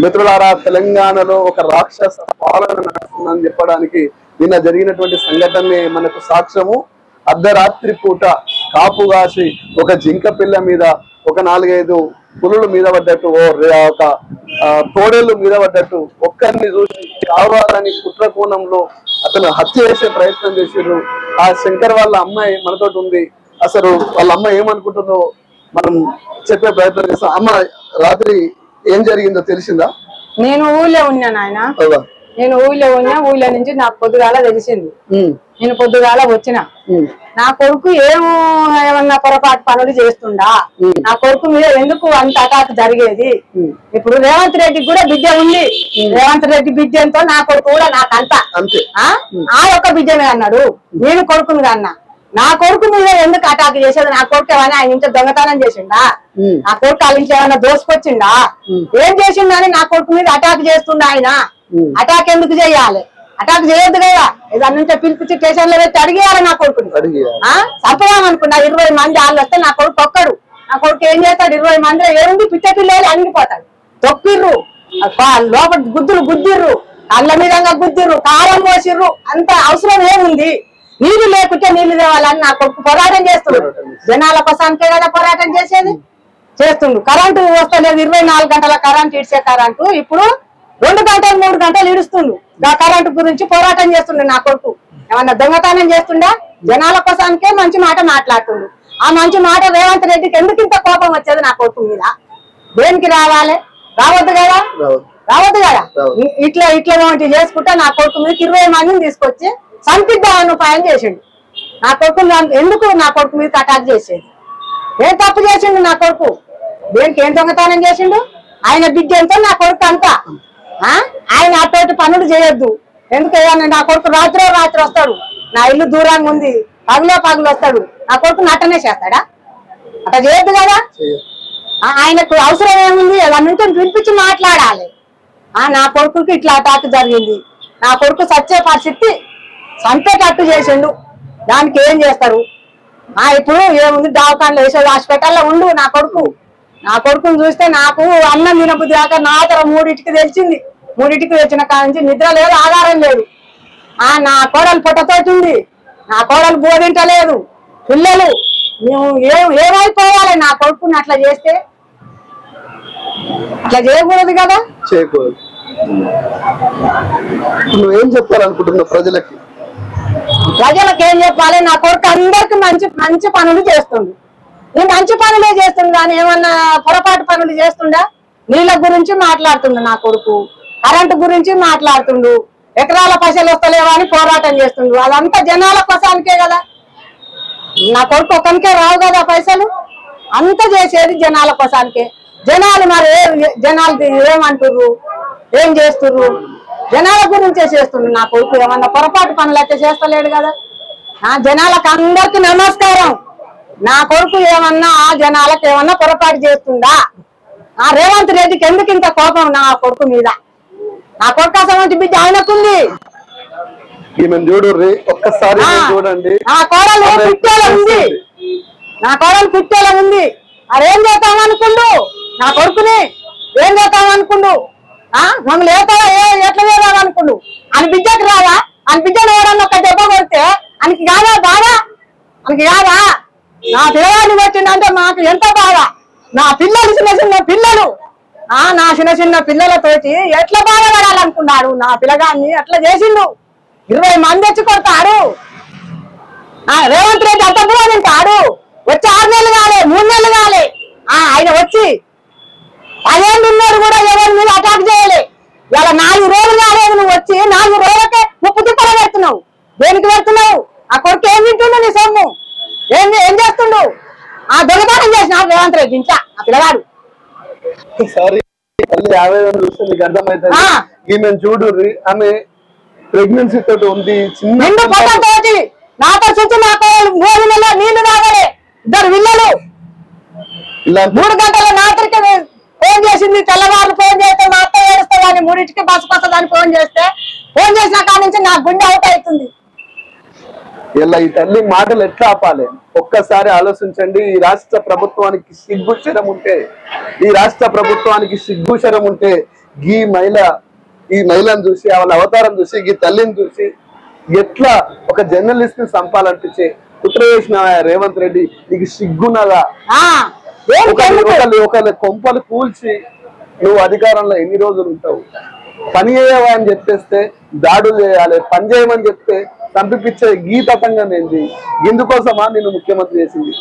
మిత్రులారా, తెలంగాణలో ఒక రాక్షస పాలన నడుస్తుందని చెప్పడానికి నిన్న జరిగినటువంటి సంఘటనే మనకు సాక్ష్యము. అర్ధరాత్రి పూట కాపు కాసి ఒక జింక పిల్ల మీద ఒక 4-5 పులులు మీద పడ్డట్టు, ఒక తోడేళ్లు మీద పడ్డట్టు ఒక్కరిని చూసి కావాలని కుట్ర కోణంలో అతను హత్య చేసే ప్రయత్నం చేసిర్రు. ఆ శంకర్ వాళ్ళ అమ్మాయి మనతోటి ఉంది. అసలు వాళ్ళ అమ్మాయి ఏమనుకుంటుందో మనం చెప్పే ప్రయత్నం చేస్తాం. అమ్మ, రాత్రి ఏం జరిగిందో తెలిసిందా? నేను ఊళ్ళో ఉన్నా నాయన, నేను ఊళ్ళో ఉన్నా. ఊళ్ళో నుంచి నాకు పొద్దుగాల తెలిసింది. నేను పొద్దుగాల వచ్చిన. నా కొడుకు ఏమన్నా పొరపాటు పనులు చేస్తుండా, నా కొడుకు మీద ఎందుకు అంత అటాక్ జరిగేది? ఇప్పుడు రేవంత్ రెడ్డికి కూడా బిడ్డ ఉంది. రేవంత్ రెడ్డి బిడ్డంతో నా కొడుకు కూడా నాకంతా ఆ ఒక్క బిడ్డనే అన్నాడు. నేను కొడుకుని అన్నా. నా కొడుకు మీద ఎందుకు అటాక్ చేసేది? నా కొడుకు ఏమైనా ఆయన ఇంట్లో దొంగతనం చేసిండా? నా కొడుకు వాళ్ళ ఇంట్లో ఏమైనా దోసుకొచ్చిండా? ఏం చేసిండని నా కొడుకు మీద అటాక్ చేస్తుండ ఆయన? అటాక్ ఎందుకు చేయాలి? అటాక్ చేయొద్దు కదా. దాని నుంచి పిలిపించి స్టేషన్ లో పెట్టి అడిగేయాలి నా కొడుకుని. చంపదామనుకున్నా 20 మంది వాళ్ళు వస్తే నా కొడుకు ఒక్కడు. నా కొడుకు ఏం చేస్తాడు? 20 మంది ఏముంది, పిట్ట పిల్లలు అణిగిపోతాడు. తొక్కిర్రు, లోపల గుద్దిర్రు, కళ్ళ మీద గుద్దిర్రు, కారం పోసిర్రు. అంత అవసరం ఏముంది? నీళ్లు లేకుంటే నీళ్లు తేవాలని నా కొడుకు పోరాటం చేస్తుండ్రు. జనాల కోసానికే కదా పోరాటం చేసేది. చేస్తుండ్రు. కరెంటు వస్తలేదు, 24 గంటల కరెంటు ఇడిచే కరెంటు ఇప్పుడు 2 గంటలు 3 గంటలు ఇడుస్తుండు. ఆ కరెంటు గురించి పోరాటం చేస్తుండు నా కొడుకు. ఏమన్నా దొంగతనం చేస్తుండా? జనాల కోసానికే మంచి మాట మాట్లాడుతుండు. ఆ మంచి మాట రేవంత్ రెడ్డికి ఎందుకు ఇంత కోపం వచ్చేది నా కొడుకు మీద? దేనికి రావాలి? రావద్దు కదా, రావద్దు కదా. ఇట్లా చేసుకుంటే నా కొడుకు మీద 20 మందిని తీసుకొచ్చి సంపిద్దామని ఉపాయం చేసిండు. నా కొడుకు ఎందుకు నా కొడుకు మీద అటాక్ చేసేది? ఏం తప్పు చేసిండు నా కొడుకు? దేనికి ఏం దొంగతనం చేసిండు? ఆయన బిడ్డ ఎంతో నా కొడుకు అంతా. ఆయన అటువంటి పనులు చేయొద్దు. ఎందుకు? నా కొడుకు రాత్రి వస్తాడు. నా ఇల్లు దూరంగా ఉంది, పగులు వస్తాడు. నా కొడుకు నటనే చేస్తాడా? అట్లా చేయొద్దు కదా. ఆయనకు అవసరం ఏముంది? అన్నింటిని పిలిపించి మాట్లాడాలి. నా కొడుకుకి ఇట్లా అటాక్ జరిగింది, నా కొడుకు సచ్చే పరిస్థితి, చంపేటట్టు చేసిండు. దానికి ఏం చేస్తారు? ఇప్పుడు ఏముంది, దవాఖానలో వేసేది, హాస్పిటల్లో ఉండు నా కొడుకు. నా కొడుకుని చూస్తే నాకు అన్నం తినబుద్ధి కాక నా తర 3టికి తెలిసింది. 3టికి వచ్చిన కాడ నుంచి నిద్ర లేదు, ఆధారం లేదు. నా కోడలు పొట్టతోటి ఉంది, నా కోడలు బోధింటలేదు. పిల్లలు మేము ఏమైపోవాలి? నా కొడుకుని అట్లా చేస్తే అట్లా చేయకూడదు కదా. చేయకూడదు. నువ్వేం చెప్పాలనుకుంటున్నావు ప్రజలకి? ప్రజలకు ఏం చెప్పాలి? నా కొడుకు అందరికి మంచి పనులు చేస్తుండు. నేను మంచి పనులే చేస్తుండు కానీ ఏమన్నా పొరపాటు పనులు చేస్తుండా? నీళ్ళ గురించి మాట్లాడుతుండు నా కొడుకు, కరెంటు గురించి మాట్లాడుతుండు, ఎకరాల పైసలు వస్తలేవా అని పోరాటం చేస్తుండు. అదంతా జనాల కోసానికే కదా. నా కొడుకు ఒక్కనికే రావు కదా పైసలు. అంతా చేసేది జనాల కోసానికే. జనాలు మరి జనాలు ఏమంటుర్రు, ఏం చేస్తుర్రు? జనాల గురించే చేస్తుండ్రు. నా కొడుకు ఏమన్నా పొరపాటు పనులు అయితే చేస్తలేడు కదా. జనాలకు అందరికి నమస్కారం. నా కొడుకు ఏమన్నా జనాలకు ఏమన్నా పొరపాటు చేస్తుందా? రేవంత్ రెడ్డికి ఎందుకు ఇంత కోపం నా కొడుకు మీద? నా కొడుకు అసలు బిడ్డ ఆయనకుంది. చూడండి, నా కోడలు పుట్టేలా ఉంది, నా కోడలు పుట్టేలా ఉంది. అరేం చేద్దామనుకుండు? నా కొడుకుని ఏం చేద్దామనుకుండు? మమ్మల్ని ఎట్లా చేద్దామనుకుండు? అని బిడ్డకి రాదా? అని బిడ్డను ఎవరన్నా ఒక దెబ్బ కొడితే ఆయనకి కాదా బాధ? ఆయనకి కాదా? నా పిల్లవాడిని వచ్చిందంటే మాకు ఎంత బాధ. నా పిల్లలు చిన్న పిల్లలు, నా చిన్న పిల్లలతోటి ఎట్లా బాధపడాలనుకున్నాడు? నా పిల్లగాన్ని అట్లా చేసిండు. 20 మంది వచ్చి కొడతాడు. రేవంత్ రెడ్డి అంత కూడా తింటాడు. వచ్చి 6 నెలలు కాలే, 3 నెలలు కాలే. ఆయన వచ్చి 10 ఏళ్ళు ఉన్నారు కూడా ఎవరి మీద అటాక్ చేయలే. ఇలా 4 రోజులు కాలేదు. నువ్వు వచ్చి 4 రోజులకే 30 తిప్పలు పెడుతున్నావు. దేనికి పెడుతున్నావు? ఆ కొడుకు ఏం తింటుండు? నీ సొమ్ము ఏం చేస్తుండు? దొంగతనం చేసిన రేవంత్ రెడ్డి ఇంట్లో ఆ పిల్లగాడు. చూడు, ఆమె ప్రెగ్నెన్సీ తోటి ఉంది, నిండు పొట్టతోటి. నాతో చుట్టూ నా 3 నెలల నీళ్లు తాగలే. 2 పిల్లలు. 3 గంటల రాత్రికి ఫోన్ చేసింది. తెల్లవారులు ఫోన్ చేస్తే మా అత్త ఏడుస్తాదని 3టికి బస్సు వస్తుందని ఫోన్ చేసిన కాడి నుంచి నా గుండె అవుట్ అవుతుంది. ఇలా ఈ తల్లి మాటలు ఎట్లా ఆపాలి? ఒక్కసారి ఆలోచించండి. ఈ రాష్ట్ర ప్రభుత్వానికి సిగ్గుశరం ఉంటే ఈ మహిళను చూసి వాళ్ళ అవతారం చూసి ఈ తల్లిని చూసి ఎట్లా ఒక జర్నలిస్ట్ ని చంపాలనిపించే కుట్ర చేసిన రేవంత్ రెడ్డి నీకు సిగ్గున్నదా? ఒకళ్ళ కొంపలు కూల్చి నువ్వు అధికారంలో ఎన్ని రోజులు ఉంటావు? పని చేయవా అని చెప్పేస్తే దాడులు చేయాలి, పని చేయమని చెప్తే చంపిపించే గీ తతంగం ఏంది? ఇందుకోసమా నిన్ను ముఖ్యమంత్రి చేసింది?